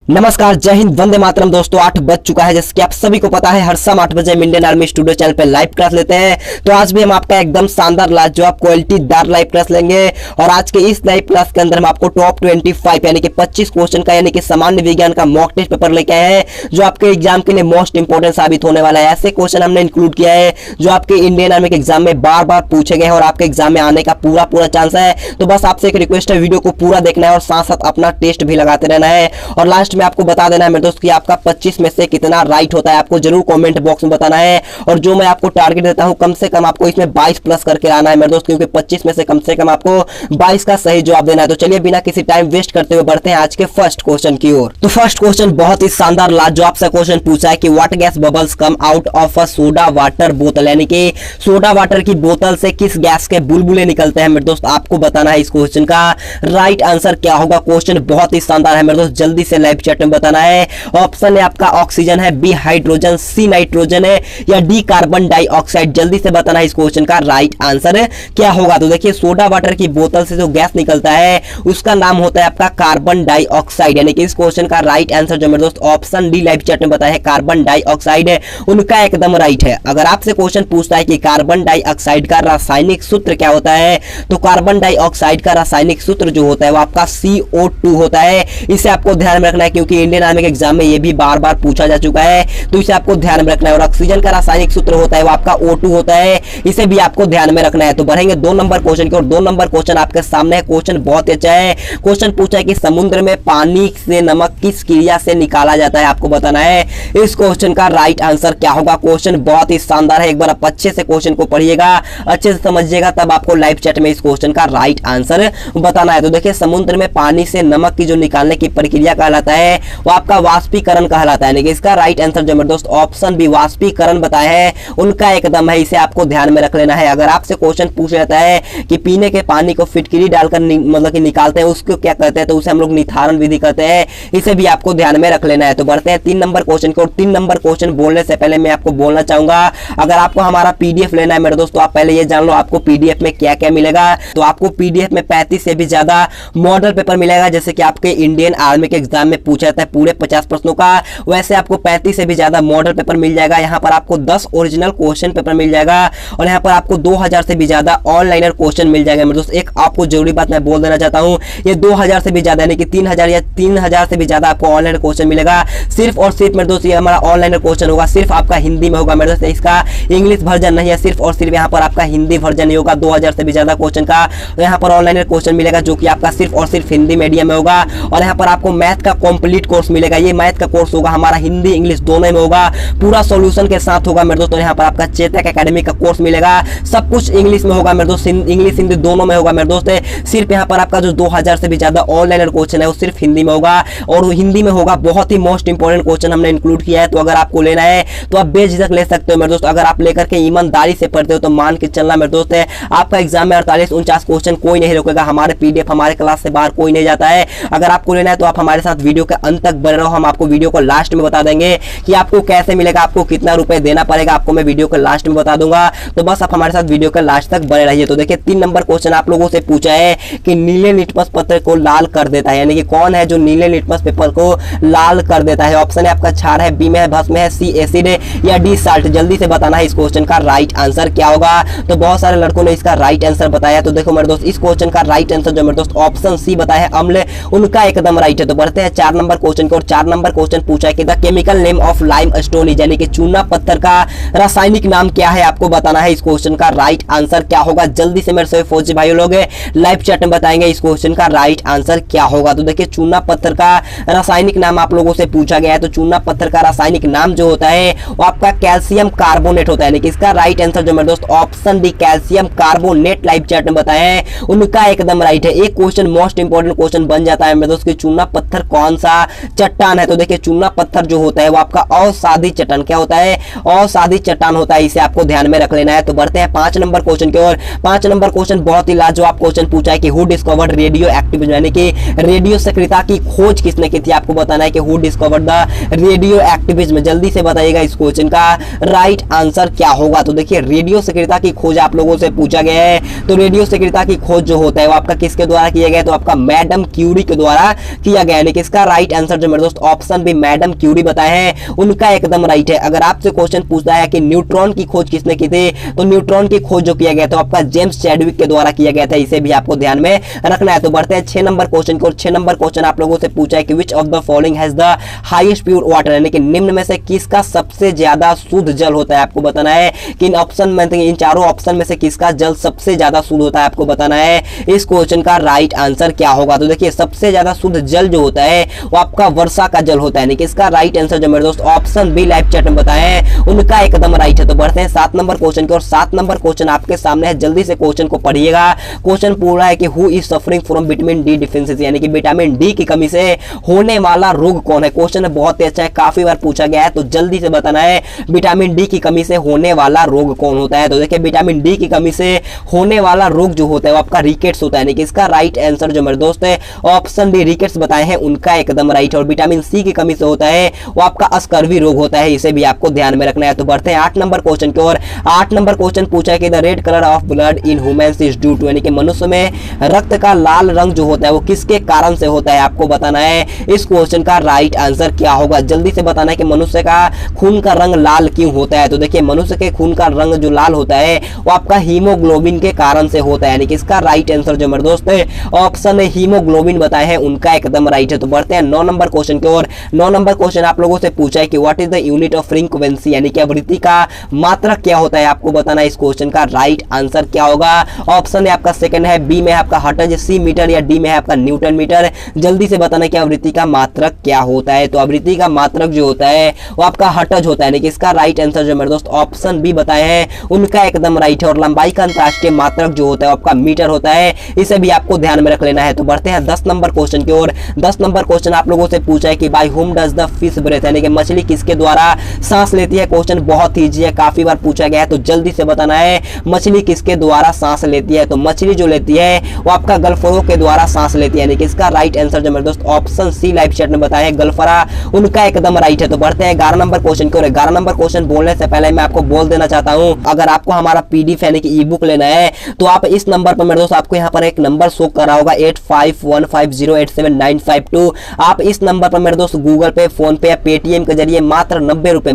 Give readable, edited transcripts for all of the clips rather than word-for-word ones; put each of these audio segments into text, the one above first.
नमस्कार, जय हिंद, वंदे मातरम। दोस्तों 8 बज चुका है, जैसे कि आप सभी को पता है हर शाम 8 बजे हम इंडियन आर्मी स्टूडियो चैनल पे लाइव क्लास लेते हैं। तो आज भी हम आपका एकदम शानदार लाजवाब क्वालिटीदार लाइव क्लास लेंगे और आज के इस लाइव क्लास के अंदर हम आपको टॉप 25 यानी कि 25 क्वेश्चन का यानी कि सामान्य विज्ञान का मॉक टेस्ट पेपर लेके आए हैं, जो आपके एग्जाम के लिए मोस्ट इंपोर्टेंट साबित होने वाला है। ऐसे क्वेश्चन हमने इंक्लूड किया है जो आपके इंडियन आर्मी के एग्जाम में बार बार पूछे गए हैं और आपके एग्जाम में आने का पूरा चांस है। तो बस आपसे एक रिक्वेस्ट है, वीडियो को पूरा देखना है और साथ साथ अपना टेस्ट भी लगाते रहना है और लास्ट में आपको बता देना है मेरे दोस्त कि आपका 25 में से कितना राइट होता है। आपको जरूर कमेंट बॉक्स में बताना है और जो मैं आपको टारगेट देता हूं कम से कम आपको इसमें 22 प्लस करके आना है मेरे दोस्त, क्योंकि 25 में से कम आपको 22 का सही जवाब देना है। तो चलिए बिना किसी टाइम वेस्ट करते हुए बढ़ते हैं आज के फर्स्ट क्वेश्चन की ओर। तो फर्स्ट क्वेश्चन बहुत ही शानदार लाजवाब सा क्वेश्चन पूछा है कि what gas bubbles come out of a soda water बोतल, यानी कि सोडा वाटर की बोतल से किस गैस के बुलबुले निकलते हैं मेरे दोस्त। आपको बताना है इस क्वेश्चन का राइट आंसर क्या होगा। क्वेश्चन बहुत ही शानदार है मेरे दोस्त, जल्दी से लाइव चैट में बताना है। ऑप्शन है आपका ऑक्सीजन है, बी हाइड्रोजन, सी नाइट्रोजन है या डी कार्बन डाइऑक्साइड। जल्दी से बताना है इस क्वेश्चन का राइट आंसर क्या होगा। तो देखिए सोडा वाटर की बोतल से जो गैस निकलता है उसका नाम होता है आपका कार्बन डाइऑक्साइड, यानी कि इस क्वेश्चन का राइट आंसर जो मेरे दोस्त ऑप्शन डी लाइव चैट में बताया है कार्बन डाइऑक्साइड है, उनका एकदम राइट है। अगर आपसे क्वेश्चन पूछता है कि कार्बन डाइऑक्साइड का रासायनिक सूत्र क्या होता है, तो कार्बन डाइऑक्साइड का रासायनिक सूत्र जो होता है वो आपका CO2 होता है। इसे आपको ध्यान में रखना है क्योंकि इंडियन आर्मी के एग्जाम में ये भी बार बार पूछा जा चुका है, तो इसे आपको ध्यान में रखना है। और ऑक्सीजन का रासायनिक सूत्र होता है वो आपका O2 होता है, इसे भी आपको ध्यान में रखना है। तो बढ़ेंगे 2 नंबर क्वेश्चन की और 2 नंबर क्वेश्चन आपके सामने है। क्वेश्चन बहुत अच्छा है। क्वेश्चन पूछा है कि समुद्र में पानी से नमक किस क्रिया से निकाला जाता है, आपको बताना है इस क्वेश्चन का राइट आंसर क्या होगा। क्वेश्चन बहुत ही शानदार है, एक बार आप अच्छे से क्वेश्चन को पढ़िएगा, अच्छे से समझिएगा, तब आपको लाइव चैट में इस क्वेश्चन का राइट आंसर बताना है। तो देखिए समुद्र में पानी से नमक की जो निकालने की प्रक्रिया कहलाता है वो आपका वाष्पीकरण कहलाता है, यानी कि इसका राइट आंसर जो मेरे दोस्त ऑप्शन बी वाष्पीकरण बताया है उनका एकदम है, इसे आपको ध्यान में रख लेना है। अगर आपसे क्वेश्चन पूछ जाता है कि पीने के पानी को फिटकरी डालकर मतलब कि निकालते हैं उसको क्या कहते हैं, तो उसे हम लोग निथारण विधि कहते हैं, इसे भी आपको ध्यान में रख लेना है। तो बढ़ते हैं 3 नंबर क्वेश्चन को और 3 नंबर क्वेश्चन बोलने से पहले मैं आपको बोलना चाहूंगा, अगर आपको हमारा पीडीएफ लेना है मेरे दोस्तों, आप पहले ये जान लो आपको पीडीएफ में क्या क्या मिलेगा। तो आपको पीडीएफ में 35 से भी ज्यादा मॉडल पेपर मिलेगा, जैसे कि आपके इंडियन आर्मी के एग्जाम में पूछा जाता है पूरे 50 प्रश्नों का, वैसे आपको 35 से भी ज्यादा मॉडल पेपर मिल जाएगा। यहाँ पर आपको 10 ओरिजिनल क्वेश्चन पेपर मिल जाएगा और यहाँ पर आपको 2000 से भी ज्यादा ऑनलाइनर क्वेश्चन मिल जाएगा मेरे दोस्त। एक आपको जरूरी बात मैं बोल देना चाहता हूँ, ये 2000 से भी ज्यादा यानी कि 3000 या 3000 से भी ज्यादा आपको ऑनलाइन क्वेश्चन मिलेगा। सिर्फ और सिर्फ मेरे दोस्त ये हमारा ऑनलाइन क्वेश्चन होगा, सिर्फ आपका हिंदी में होगा मेरे दोस्त, इसका इंग्लिश वर्जन नहीं है, सिर्फ और सिर्फ यहाँ पर आपका हिंदी वर्जन नहीं होगा। 2000 से भी ज्यादा क्वेश्चन का यहाँ पर ऑनलाइन क्वेश्चन मिलेगा जो कि आपका सिर्फ और सिर्फ हिंदी मीडियम में होगा। और यहाँ पर आपको मैथ का कंप्लीट कोर्स मिलेगा, ये मैथ का कोर्स होगा हमारा हिंदी इंग्लिश दोनों में होगा, पूरा सॉल्यूशन के साथ होगा मेरे दोस्तों। यहाँ पर आपका चेतक एकेडमी का कोर्स मिलेगा, सब कुछ इंग्लिश में होगा मेरे दोस्त, इंग्लिश हिंदी दोनों में होगा मेरे दोस्त। सिर्फ यहाँ पर आपका जो 2000 से भी ज्यादा ऑनलाइन क्वेश्चन है वो सिर्फ हिंदी में होगा और हिंदी में होगा। बहुत ही मोस्ट इंपोर्टेंट क्वेश्चन हमने इंक्लूड किया है, तो अगर आपको लेना है तो आप बेझिझक ले सकते हो मेरे दोस्त। अगर आप लेकर के ईमानदारी से पढ़ते हो तो मान के चलना मेरे दोस्त है आपका एग्जाम में 48-49 क्वेश्चन कोई नहीं रोकेगा। हमारे पीडीएफ हमारे क्लास से बाहर कोई नहीं जाता है। अगर आपको लेना है तो आप हमारे साथ वीडियो के अंत तक बने रहो, हम आपको वीडियो को लास्ट में बता देंगे कि आपको कैसे मिलेगा, आपको कितना रुपए देना पड़ेगा, आपको मैं वीडियो के लास्ट में बता दूंगा। तो बस आप हमारे साथ वीडियो के लास्ट तक बने रहिए। तो देखिए 3 नंबर क्वेश्चन आप लोगों से पूछा है कि नीले लिटमस पत्र को लाल कर देता है, यानी कि कौन है जो नीले लिटमस पेपर को लाल कर देता है। ऑप्शन है आपका क्षार है, बी में है भस्म है, सी एसिड है या डी साल्ट। जल्दी से बताना है इस क्वेश्चन का राइट आंसर क्या होगा। तो बहुत सारे लड़कों ने इसका राइट आंसर बताया, तो देखो मेरे दोस्त इस क्वेश्चन का राइट आंसर जो मेरे दोस्त ऑप्शन सी बताया है अम्ल, उनका एकदम राइट है। तो बढ़ते हैं 4 नंबर क्वेश्चन को और 4 नंबर क्वेश्चन पूछा है कि the chemical name of lime stone is, यानी कि चूना पत्थर का रासायनिक नाम क्या है, आपको बताना है इस क्वेश्चन का राइट आंसर क्या होगा। जल्दी से मेरे सभी फौजी भाइयों लोग लाइव चैट में बताएंगे इस क्वेश्चन का राइट आंसर क्या होगा। तो देखिए चूना पत्थर का रासायनिक नाम आप लोगों से पूछा गया है, तो चूना पत्थर का रासायनिक नाम जो होता है वो आपका कैल्शियम कार्बोनेट होता है, यानी कि इसका राइट आंसर जो मेरे दोस्त option D calcium carbonate live chat में बताए हैं उनका एकदम राइट है। एक क्वेश्चन मोस्ट इंपोर्टेंट क्वेश्चन बन जाता है मेरे दोस्त कि चूना पत्थर कौन सा चट्टान है। तो देखिए चूना पत्थर जो होता है वो आपका असादी चट्टान क्या होता है, असादी चट्टान होता है, इसे आपको ध्यान में रख लेना है। तो बढ़ते हैं 5 नंबर क्वेश्चन की ओर। 5 नंबर क्वेश्चन बहुत ही लाजवाब क्वेश्चन पूछा है कि हु डिस्कवर्ड रेडियो एक्टिविज्म, यानी कि रेडियो सक्रियता की खोज किसने की थी, आपको बताना है कि who discovered the radio activism. जल्दी से बताइएगा इस क्वेश्चन का राइट आंसर क्या होगा। तो देखिए रेडियो सक्रियता की खोज आप लोगों से पूछा गया है, तो रेडियो सक्रियता की खोज जो होता है वो आपका किसके द्वारा किया गया है, तो आपका मैडम क्यूरी के द्वारा किया गया है। इसका राइट आंसर जो मेरे दोस्त ऑप्शन बी मैडम क्यूरी बताए हैं, उनका एकदम राइट है। अगर आपसे क्वेश्चन पूछता है कि न्यूट्रॉन की खोज किसने की थी, तो न्यूट्रॉन की खोज जो किया गया था आपका जेम्स चैडविक के द्वारा किया गया था, इसे भी आपको ध्यान में रखना है। तो बढ़ते हैं 6 नंबर क्वेश्चन को। 6 नंबर क्वेश्चन आप लोगों से पूछा है कि which of the following has the highest pure water, यानी कि निम्न में से किसका सबसे ज्यादा शुद्ध जल होता है। आपको बताना है कि इन ऑप्शन में, इन चारों ऑप्शन में से किसका जल सबसे ज्यादा शुद्ध होता है। आपको बताना है इस क्वेश्चन का राइट आंसर क्या होगा। तो देखिए सबसे ज्यादा शुद्ध जल जो होता है वो आपका वर्षा का जल होता है, यानी कि इसका राइट आंसर जो मेरे दोस्त ऑप्शन बी लाइव चैट में बताए उनका एकदम राइट है। तो बढ़ते हैं 7 नंबर क्वेश्चन की और 7 नंबर क्वेश्चन आपके सामने है, जल्दी से क्वेश्चन को पढ़िएगा। क्वेश्चन पूरा है कि who is suffering from vitamin D deficiency, यानी कि विटामिन डी की कमी से होने वाला रोग कौन है। क्वेश्चन बहुत ही अच्छा है, काफी बार पूछा गया है, तो जल्दी से बताना है विटामिन डी की कमी से होने वाला रोग कौन होता है। तो देखिए विटामिन डी की कमी से होने वाला रोग जो होता है वो आपका रिकेट्स होता है, यानी कि इसका राइट आंसर जो मेरे दोस्त है ऑप्शन डी रिकेट्स बताए हैं, उनका एकदम राइट है। और विटामिन सी की कमी से होता है वो आपका स्कर्वी रोग होता है, इसे भी आपको ध्यान में रखना है। तो बढ़ते हैं 8 नंबर क्वेश्चन की ओर। 8 नंबर क्वेश्चन पूछा है कि the red colour of blood in humans is due to, यानी कि मनुष्य में रक्त का लाल रंग जो होता है वो किसके कारण से होता है। आपको बताना है इस क्वेश्चन का राइट आंसर क्या होगा। जल्दी से बताना है कि मनुष्य का खून का रंग लाल क्यों होता है। तो देखिए मनुष्य के खून का रंग जो लाल होता है वो आपका हीमोग्लोबिन के कारण से होता है, यानी कि इसका राइट आंसर जो मेरे दोस्त है ऑप्शन है हीमोग्लोबिन बताए हैं, उनका एकदम राइट है। तो बढ़ते हैं 9 नंबर क्वेश्चन की ओर। 9 नंबर क्वेश्चन आप लोगों से पूछा है कि what is the unit of frequency, यानी कि आवृत्ति का मात्रक क्या होता है। आपको बताना है इस क्वेश्चन का राइट आंसर क्या होगा। ऑप्शन है आपका सेकंड है, बी में आपका हर्ट्ज, सी मीटर, या डी में है आपका न्यूटन मीटर। जल्दी से बताना कि आवृत्ति का मात्रक क्या होता है। तो आवृत्ति का मात्रक जो होता है वो आपका हर्ट्ज होता है, यानी कि इसका राइट आंसर जो मेरे दोस्त ऑप्शन बी बताए हैं उनका एकदम राइट है। और लंबाई का अंतरराष्ट्रीय मात्रक जो होता है वो आपका मीटर होता है, इसे भी आपको ध्यान में रख लेना है। तो बढ़ते हैं 10 नंबर क्वेश्चन की ओर। 10 नंबर क्वेश्चन आप लोगों से पूछा है कि by whom does the fish breath, यानी कि मछली किसके द्वारा सांस लेती है। क्वेश्चन बहुत ईजी है, काफी बार पूछा गया है, तो जल्दी से बताना है मछली किसके द्वारा सांस लेती है। तो मछली जो लेती है वो आपका गलफरों के द्वारा सांस लेती है, यानी कि इसका राइट आंसर जो मेरे दोस्त ऑप्शन सी लाइव चैट में बताया है गलफरा, उनका एकदम राइट है। तो बढ़ते हैं 11 नंबर क्वेश्चन की ओर। 11 नंबर क्वेश्चन बोलने से पहले मैं आपको बोल देना चाहता हूं, अगर आपको हमारा पीडीएफ यानी कि ई बुक लेना है तो आप इस नंबर पर मेरे दोस्त आपको यहाँ पर एक नंबर शो कर रहा होगा 8515087952। आप इस नंबर पर मेरे दोस्त गूगल पे, फोन पे या पेटीएम के जरिए मात्र 90 रुपए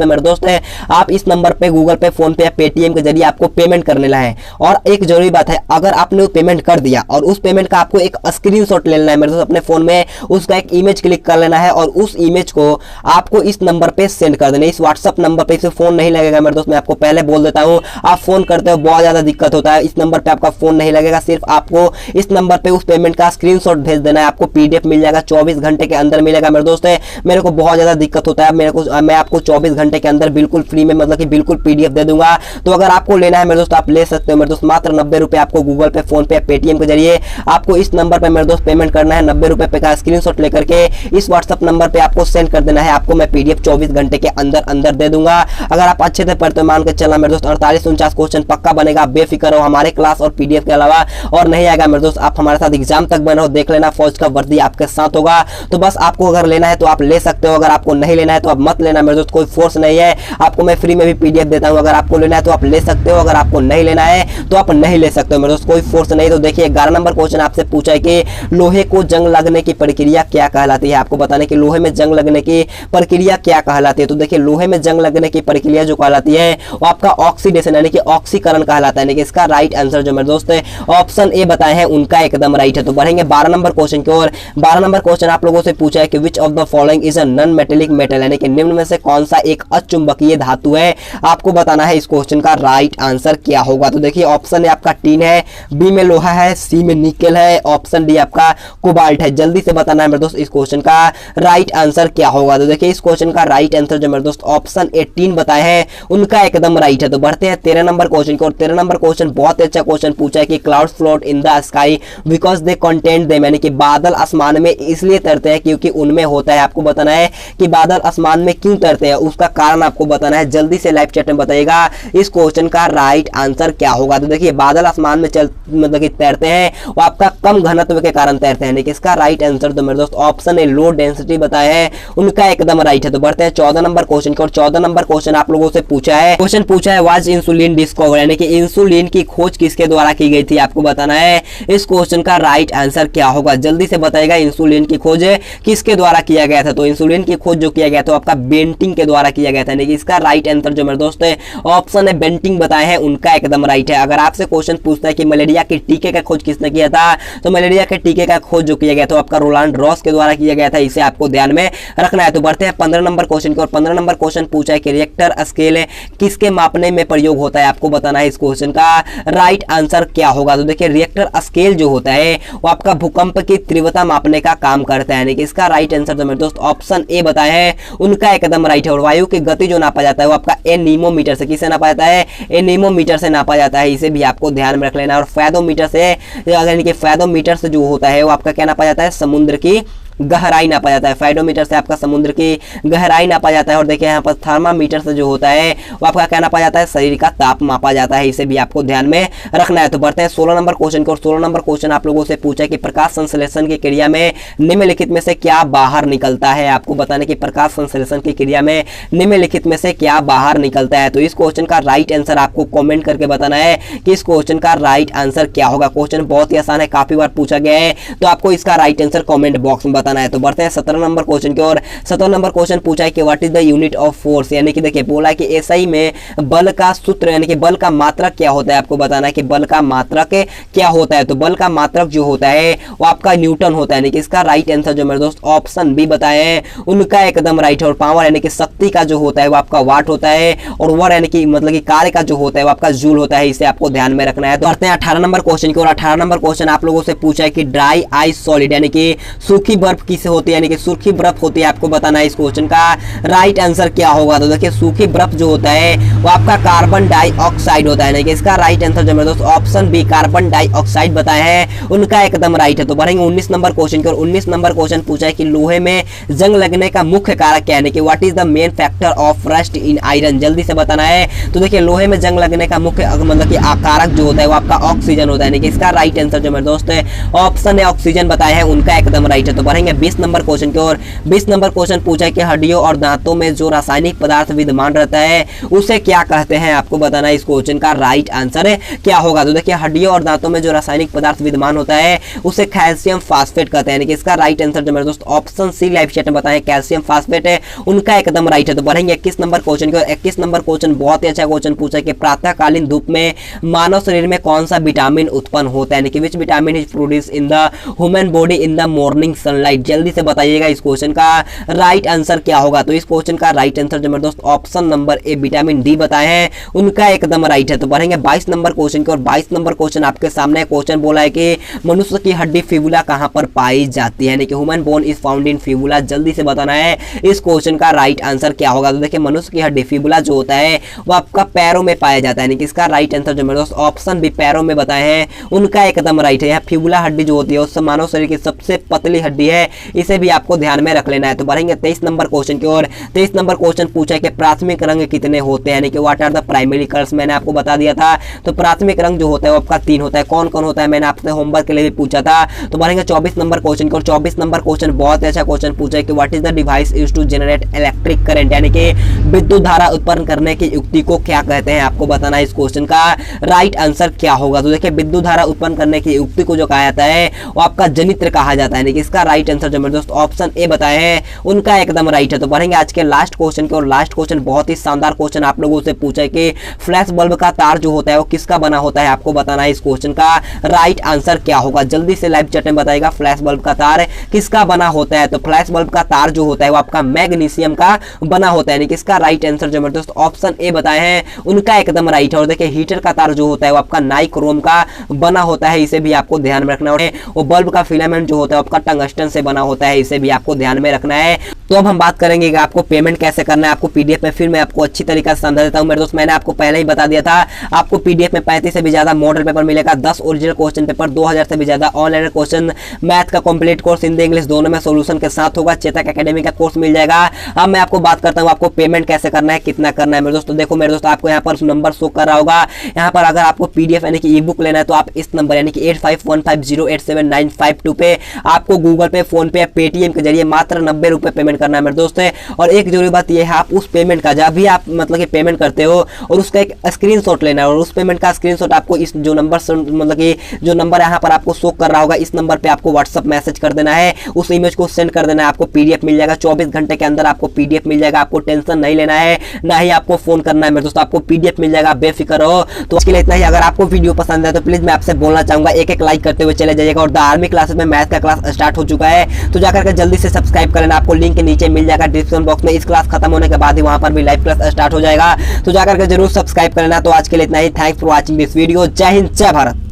मेरे दोस्त है, आप इस नंबर पे गूगल पे, फोन पे या पेटीएम के जरिए आपको पेमेंट करने ला है। और एक जरूरी बात है, अगर आपने पेमेंट कर दिया और उस पेमेंट का आपको एक स्क्रीनशॉट ले लेना है मेरे दोस्त अपने फोन में, उसका एक इमेज क्लिक कर लेना है और उस इमेज को आपको इस नंबर पे सेंड कर देना है। इस व्हाट्सएप नंबर पे, इसे फोन नहीं लगेगा मेरे दोस्त, मैं आपको पहले बोल देता हूँ, आप फोन करते हो बहुत ज्यादा दिक्कत होता है, इस नंबर पे आपका फोन नहीं लगेगा, सिर्फ आपको इस नंबर पे उस पेमेंट का स्क्रीनशॉट भेज देना है, आपको पीडीएफ मिल जाएगा, 24 घंटे के अंदर मिलेगा मेरे दोस्त। मेरे को बहुत ज्यादा दिक्कत होता है, मैं आपको 24 घंटे के अंदर बिल्कुल फ्री में, मतलब कि बिल्कुल पीडीएफ दे दूंगा। तो अगर आपको लेना है मेरे दोस्त आप ले सकते हो मेरे दोस्त, मात्र 90 रुपए आपको गूगल पे, फोन पे, पेटीएम के जरिए आपको इस नंबर पे मेरे दोस्त पेमेंट करना है। 90 रुपए का स्क्रीनशॉट लेकर के इस व्हाट्सएप नंबर पे आपको सेंड कर देना है, आपको मैं पीडीएफ 24 घंटे के अंदर दे दूंगा। अगर आप अच्छे से पढ़ते हो मान के चलना मेरे दोस्त 48-49 क्वेश्चन पक्का बनेगा, बेफिक्र हो, हमारे क्लास और पीडीएफ के अलावा और नहीं आएगा मेरे दोस्त। आप हमारे साथ एग्जाम तक बने हो, देख लेना फौज का वर्दी आपके साथ होगा। तो बस आपको अगर लेना है तो आप ले सकते हो, अगर आपको नहीं लेना है तो आप मत लेना मेरे दोस्त, कोई फोर्स नहीं है, आपको मैं फ्री में भी पीडीएफ देता हूं। अगर आपको लेना है तो आप ले सकते हो, अगर आपको नहीं लेना है तो आप नहीं ले सकते हो मेरे दोस्त, कोई फोर्स नहीं। तो देखिए 11 नंबर क्वेश्चन आपसे पूछा है कि लोहे को जंग लगने की प्रक्रिया क्या कहलाती है। आपको बताने कि लोहे में जंग लगने की प्रक्रिया क्या कहलाती है। तो देखिए लोहे में जंग लगने की प्रक्रिया जो कहलाती है वो आपका ऑक्सीडेशन यानी कि ऑक्सीकरण कहलाता है, यानी कि इसका राइट आंसर जो मेरे दोस्त है ऑप्शन ए बताए हैं उनका एकदम राइट है। तो बढ़ेंगे 12 नंबर क्वेश्चन की ओर। 12 नंबर क्वेश्चन आप लोगों से पूछा है कि which of the following is a non metallic metal, यानी कि निम्न में से कौन सा एक अचुंबकीय धातु है। आपको बताना है इस क्वेश्चन का राइट आंसर क्या होगा। तो देखिए ऑप्शन ए आपका टीन है, बी में लोहा है, सी में निकेल है, ऑप्शन डी आपका कोबाल्ट है। जल्दी से बताना है मेरे दोस्त इस क्वेश्चन का राइट आंसर क्या होगा। तो देखिए इस क्वेश्चन का राइट आंसर जो मेरे दोस्त ऑप्शन 18 बताए हैं उनका एकदम राइट है। तो बढ़ते हैं 13 नंबर क्वेश्चन को। 13 नंबर क्वेश्चन बहुत अच्छा क्वेश्चन पूछा है कि clouds float in the sky because they contain them, यानी कि बादल आसमान में इसलिए तैरते हैं क्योंकि उनमें होता है। आपको बताना है कि बादल आसमान में क्यों तैरते हैं, उसका कारण आपको बताना है। जल्दी से लाइव चैट में बताइएगा इस क्वेश्चन का राइट आंसर क्या होगा। तो देखिए बादल आसमान में मतलब कि तैरते हैं वो आपका कम घनत्व के कारण तैरते हैं, लेकिन इसका राइट आंसर तो मेरे दोस्त ऑप्शन ए लो डेंसिटी बताए हैं उनका एकदम राइट है। तो बढ़ते हैं 14 नंबर क्वेश्चन को। 14 नंबर क्वेश्चन आप लोगों से पूछा है, क्वेश्चन पूछा है वाज इंसुलिन डिस्कवर, यानी कि इंसुलिन की खोज किसके द्वारा की गई थी। आपको बताना है इस क्वेश्चन का राइट आंसर क्या होगा। जल्दी से बताइएगा इंसुलिन इंसुलिन की खोज किसके द्वारा किया गया था? तो इंसुलिन की खोज जो किया गया था आपका बेंटिंग के द्वारा किया गया था, यानी कि इसका राइट आंसर जो मेरे दोस्त है ऑप्शन है बेंटिंग बताए हैं, उनका एकदम राइट है। अगर आपसे क्वेश्चन पूछता है कि मलेरिया के टीके का खोज किसने किया था, तो मलेरिया के टीके का खोज जो किया गया था आपका रोलांड रॉस के द्वारा किया गया था, इसे आपको ध्यान में रखना है। तो बढ़ते हैं 15 नंबर क्वेश्चन की ओर। 15 नंबर क्वेश्चन पूछा है कि रिएक्टर स्केल किसके मापने में प्रयोग होता है? आपको बताना है इस क्वेश्चन का राइट आंसर क्या होगा। तो देखिए रिएक्टर स्केल जो होता है वो आपका भूकंप की तीव्रता मापने का काम करता है, यानी कि इसका राइट आंसर जो मेरे दोस्त ऑप्शन ए बताए हैं, उनका एकदम राइट है। और वायु की गति जो नापा जाता है वो आपका एनीमोमीटर से, किससे नापा जाता है? एनीमोमीटर से नापा जाता है, इसे भी आपको ध्यान में रख लेना। और फैदोमीटर से, यानी कि फैदोमीटर से जो होता है वो आपका क्या नापा जाता है? समुद्र की गहराई नापा जाता है। फाइडोमीटर से आपका समुद्र की गहराई नापा जाता है। और देखिए यहाँ पर थर्मामीटर से जो होता है वो आपका क्या नापा जाता है? शरीर का ताप मापा जाता है, इसे भी आपको ध्यान में रखना है। तो बढ़ते हैं 16 नंबर क्वेश्चन को। 16 नंबर क्वेश्चन आप लोगों से पूछा कि प्रकाश संश्लेषण की क्रिया में निम्नलिखित में से क्या बाहर निकलता है? आपको बताने की प्रकाश संश्लेषण की क्रिया में निम्नलिखित में से क्या बाहर निकलता है। तो इस क्वेश्चन का राइट आंसर आपको कॉमेंट करके बताना है कि इस क्वेश्चन का राइट आंसर क्या होगा। क्वेश्चन बहुत ही आसान है, काफी बार पूछा गया है, तो आपको इसका राइट आंसर कॉमेंट बॉक्स में बताना है। तो बढ़ते हैं 17 नंबर क्वेश्चन की ओर। 17 नंबर क्वेश्चन पूछा है कि what is the unit of force, यानी कि देखिए बोला है कि एसआई में बल का सूत्र यानी कि बल का मात्रक क्या होता है। आपको बताना है कि बल का मात्रक क्या होता है। तो बल का मात्रक जो होता है वो आपका न्यूटन होता है, यानी कि इसका राइट आंसर जो मेरे दोस्त ऑप्शन बी बताए हैं, उनका एकदम राइट है। और पावर यानी कि शक्ति का जो होता है वो आपका वाट होता है, और वर यानी कि मतलब कि कार्य का जो होता है वो आपका जूल होता है, इसे आपको ध्यान में रखना है। तो बढ़ते हैं 18 नंबर क्वेश्चन की ओर। 18 नंबर क्वेश्चन आप लोगों से पूछा है कि ड्राई आइस सॉलिड यानी कि सूखी बर्फ किसे होती है, यानी कि सूखी बर्फ होती है। आपको बताना है इस क्वेश्चन का राइट आंसर क्या होगा। तो देखिए सूखी बर्फ जो होता है वो आपका कार्बन डाइऑक्साइड होता है, यानी कि इसका राइट आंसर जो मेरे दोस्त ऑप्शन बी कार्बन डाइऑक्साइड बताए हैं, उनका एकदम राइट है। तो बढ़ेंगे 19 नंबर क्वेश्चन की ओर। 19 नंबर क्वेश्चन पूछा है कि लोहे में जंग लगने का मुख्य कारक क्या है, कि what is the main factor of rust in iron, जल्दी से बताना है। तो देखिए लोहे में जंग लगने का मुख्य मतलब कि कारक जो होता है वो आपका ऑक्सीजन होता है, यानी कि इसका राइट आंसर जो मेरे दोस्त है ऑप्शन है ऑक्सीजन बताए हैं, उनका एकदम राइट है। तो बढ़ेंगे 20 नंबर क्वेश्चन की ओर। 20 नंबर क्वेश्चन पूछा है कि हड्डियों और दांतों में जो रासायनिक पदार्थ विद्यमान रहता है उसे क्या कहते हैं। आपको बताना है इस क्वेश्चन का राइट आंसर है क्या होगा। तो देखिए हड्डियों और दांतों में जो रासायनिक पदार्थ विद्यमान होता है उसे कैल्शियम फास्फेट कहते हैं, यानी कि इसका राइट आंसर जो मेरे दोस्त ऑप्शन सी लाइव चैट में बताएं कैल्शियम फास्फेट है, उनका एकदम राइट है। तो बढ़ेंगे 21 नंबर क्वेश्चन की ओर। 21 नंबर क्वेश्चन बहुत ही अच्छा क्वेश्चन पूछा है कि प्रातःकालीन धूप में मानव शरीर में कौन सा विटामिन उत्पन्न होता है, यानी कि which vitamin is produce in the human body in the morning sunlight, जल्दी से बताइएगा इस क्वेश्चन का राइट आंसर क्या होगा। तो इस क्वेश्चन का राइट आंसर जो मेरे दोस्त option number A vitamin D बताए हैं, उनका एकदम राइट है। तो बढ़ेंगे 22 नंबर क्वेश्चन की ओर। 22 नंबर क्वेश्चन आपके सामने क्वेश्चन बोला है कि मनुष्य की हड्डी फिबुला कहां पर पाई जाती है, यानी कि human bone is found in fibula, जल्दी से बताना है इस क्वेश्चन का राइट आंसर क्या होगा। तो देखिए मनुष्य की हड्डी फिबुला जो होता है वो आपका पैरों में पाया जाता है, यानी कि इसका राइट आंसर जो मेरे दोस्त ऑप्शन भी पैरों में बताए हैं, उनका एकदम राइट है। यह फिबुला हड्डी जो होती है उससे मानव शरीर की सबसे पतली हड्डी है, इसे भी आपको ध्यान में रख लेना है। तो बढ़ेंगे 23 नंबर क्वेश्चन की ओर। 23 नंबर क्वेश्चन पूछा है कि प्राथमिक रंग कितने होते हैं, यानी कि what are the primary colours, मैंने आपको बता दिया था। तो प्राथमिक रंग जो होता है वो आपका 3 होता है। कौन कौन होता है मैंने आपसे होमवर्क के लिए भी पूछा था। तो बढ़ेंगे 24 नंबर क्वेश्चन की ओर। 24 नंबर क्वेश्चन बहुत अच्छा क्वेश्चन पूछा है कि what is the device used to generate electric current, यानी कि विद्युत धारा उत्पन्न करने की युक्ति को क्या कहते हैं। आपको बताना है इस क्वेश्चन का राइट आंसर क्या होगा। तो देखिए विद्युत धारा उत्पन्न करने की युक्ति को जो कहा जाता है वो आपका जनित्र कहा जाता है, यानी कि इसका राइट आंसर जो मेरे दोस्त ऑप्शन ए बताए हैं, उनका एकदम राइट है। तो बढ़ेंगे आज के लास्ट क्वेश्चन की ओर। लास्ट क्वेश्चन बहुत ही शानदार क्वेश्चन आप लोगों से पूछा है कि फ्लैश बल्ब का तार जो होता है वो किसका बना होता है। आपको बताना है इस क्वेश्चन का राइट आंसर क्या होगा, जल्दी से लाइव चैट में बताएगा फ्लैश बल्ब का तार किसका बना होता है। तो फ्लैश बल्ब का तार जो होता है वो आपका मैग्नीशियम का बना होता है, यानी कि इसका राइट आंसर जो मेरे दोस्त ऑप्शन ए बताए हैं, उनका एकदम राइट है। और देखिए हीटर का तार जो होता है वो आपका नाइक्रोम का बना होता है, इसे भी आपको ध्यान में रखना है। वो बल्ब का फिलामेंट जो होता है आपका टंगस्टन से बना होता है, इसे भी आपको ध्यान में रखना है। तो अब हम बात करेंगे कि आपको पेमेंट कैसे करना है। आपको पीडीएफ में फिर मैं आपको अच्छी तरीके से समझा देता हूं मेरे दोस्त। मैंने आपको पहले ही बता दिया था, आपको पीडीएफ में 35 से भी ज्यादा मॉडल पेपर मिलेगा, 10 ओरिजिनल क्वेश्चन पेपर, 2000 से भी ज्यादा ऑनलाइन क्वेश्चन, मैथ का कंप्लीट कोर्स हिंदी इंग्लिश दोनों में सॉल्यूशन के साथ होगा। चेतक एकेडमी का कोर्स मिल जाएगा। अब मैं आपको बात करता हूँ आपको पेमेंट कैसे करना है, कितना करना है मेरे दोस्तों। देखो मेरे दोस्त आपको यहाँ पर नंबर शो कर रहा होगा। यहाँ पर अगर आपको पीडीएफ यानी कि ई बुक लेना है तो आप इस नंबर यानी कि 8515087952 पे आपको गूगल पे, फोन पे, पेटीएम के जरिए मात्र 90 रुपए पेमेंट करना है मेरे दोस्त। और एक जरूरी बात यह है, आप उस पेमेंट का जब भी आप मतलब कि पेमेंट करते हो और उसका एक स्क्रीनशॉट लेना है, और उस पेमेंट का स्क्रीनशॉट आपको इस जो नंबर मतलब कि जो नंबर यहाँ पर आपको शो कर रहा होगा, इस नंबर पे आपको व्हाट्सअप मैसेज कर देना है, उस इमेज को सेंड कर देना है। आपको पीडीएफ मिल जाएगा, 24 घंटे के अंदर आपको पीडीएफ मिल जाएगा। आपको टेंशन नहीं लेना है, ना ही आपको फोन करना है मेरे दोस्तों, आपको पीडीएफ मिल जाएगा, बेफिक्र हो। तो इसके लिए इतना ही। अगर आपको वीडियो पसंद है तो प्लीज मैं आपसे बोलना चाहूंगा, एक लाइक करते हुए चले जाइएगा। और द आर्मी क्लासेस में मैथ का क्लास स्टार्ट हो चुका है, तो जाकर के जल्दी से सब्सक्राइब कर लेना। आपको लिंक नीचे मिल जाएगा डिस्क्रिप्शन बॉक्स में। इस क्लास खत्म होने के बाद ही वहां पर भी लाइव क्लास स्टार्ट हो जाएगा, तो जाकर के जरूर सब्सक्राइब कर लेना। तो आज के लिए इतना ही। Thanks for watching this video. जय हिंद, जय भारत।